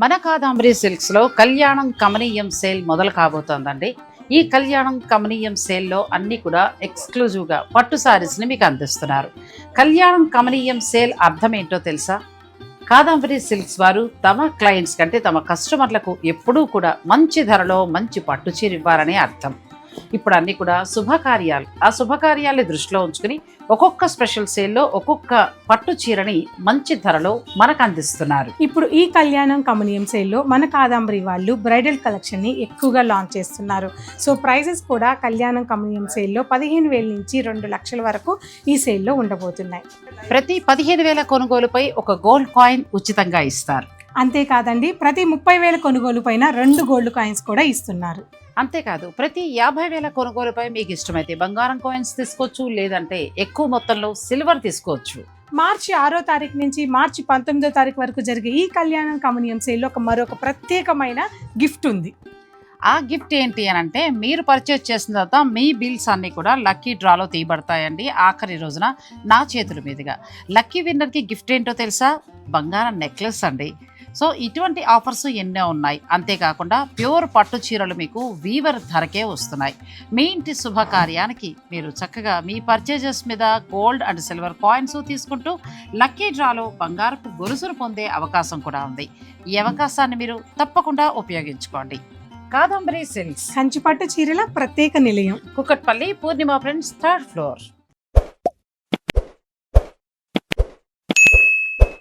మన కాదాంబరి సిల్క్స్లో కళ్యాణం కమనీయం సేల్ మొదలు కాబోతోందండి. ఈ కళ్యాణం కమనీయం సేల్లో అన్నీ కూడా ఎక్స్క్లూజివ్గా పట్టు సారీస్ని మీకు అందిస్తున్నారు. కళ్యాణం కమనీయం సేల్ అర్థం ఏంటో తెలుసా? కాదాంబరి సిల్క్స్ వారు తమ క్లయింట్స్ కంటే తమ కస్టమర్లకు ఎప్పుడూ కూడా మంచి ధరలో మంచి పట్టు చీర ఇవ్వాలనే అర్థం. ఇప్పుడు అన్నీ కూడా శుభకార్యాలు, ఆ శుభకార్యాన్ని దృష్టిలో ఉంచుకుని ఒక్కొక్క స్పెషల్ సేల్లో ఒక్కొక్క పట్టు చీరని మంచి ధరలో మనకు అందిస్తున్నారు. ఇప్పుడు ఈ కళ్యాణం కమనీయం సేల్లో మన కాదాంబరి వాళ్ళు బ్రైడల్ కలెక్షన్ని ఎక్కువగా లాంచ్ చేస్తున్నారు. సో ప్రైజెస్ కూడా కళ్యాణం కమనీయం సేల్లో 15,000 నుంచి 2 లక్షల వరకు ఈ సేల్లో ఉండబోతున్నాయి. ప్రతి 15,000 కొనుగోలుపై ఒక గోల్డ్ కాయిన్ ఉచితంగా ఇస్తారు. అంతేకాదండి, ప్రతి 30,000 కొనుగోలు పైన 2 గోల్డ్ కాయిన్స్ కూడా ఇస్తున్నారు. అంతేకాదు, ప్రతి 50,000 కొనుగోలుపై మీకు ఇష్టమైతే బంగారం కాయిన్స్ తీసుకోవచ్చు, లేదంటే ఎక్కువ మొత్తంలో సిల్వర్ తీసుకోవచ్చు. మార్చి 6వ తారీఖు నుంచి మార్చి 19వ తారీఖు వరకు జరిగే ఈ కళ్యాణం కమనీయం సేల్లో మరొక ప్రత్యేకమైన గిఫ్ట్ ఉంది. ఆ గిఫ్ట్ ఏంటి అని అంటే, మీరు పర్చేజ్ చేసిన తర్వాత మీ బిల్స్ అన్నీ కూడా లక్కీ డ్రాలో తీయబడతాయండి. ఆఖరి రోజున నా చేతుల మీదుగా లక్కీ విన్నర్కి గిఫ్ట్ ఏంటో తెలుసా? బంగారం నెక్లెస్ అండి. సో ఇటువంటి ఆఫర్స్ ఎన్నో ఉన్నాయి. అంతేకాకుండా ప్యూర్ పట్టు చీరలు మీకు వీవర్ ధరకే వస్తున్నాయి. మీ ఇంటి శుభకార్యానికి మీరు చక్కగా మీ పర్చేజెస్ మీద గోల్డ్ అండ్ సిల్వర్ కాయిన్స్ తీసుకుంటూ లక్కీ డ్రాలో బంగారపు గొలుసును పొందే అవకాశం కూడా ఉంది. ఈ అవకాశాన్ని మీరు తప్పకుండా ఉపయోగించుకోండి. కాదంబరి సిల్క్స్, కంచిపట్టు చీరల ప్రత్యేక నిలయం, కుకట్పల్లి, పూర్ణిమ ఫ్రెండ్స్, 3rd ఫ్లోర్.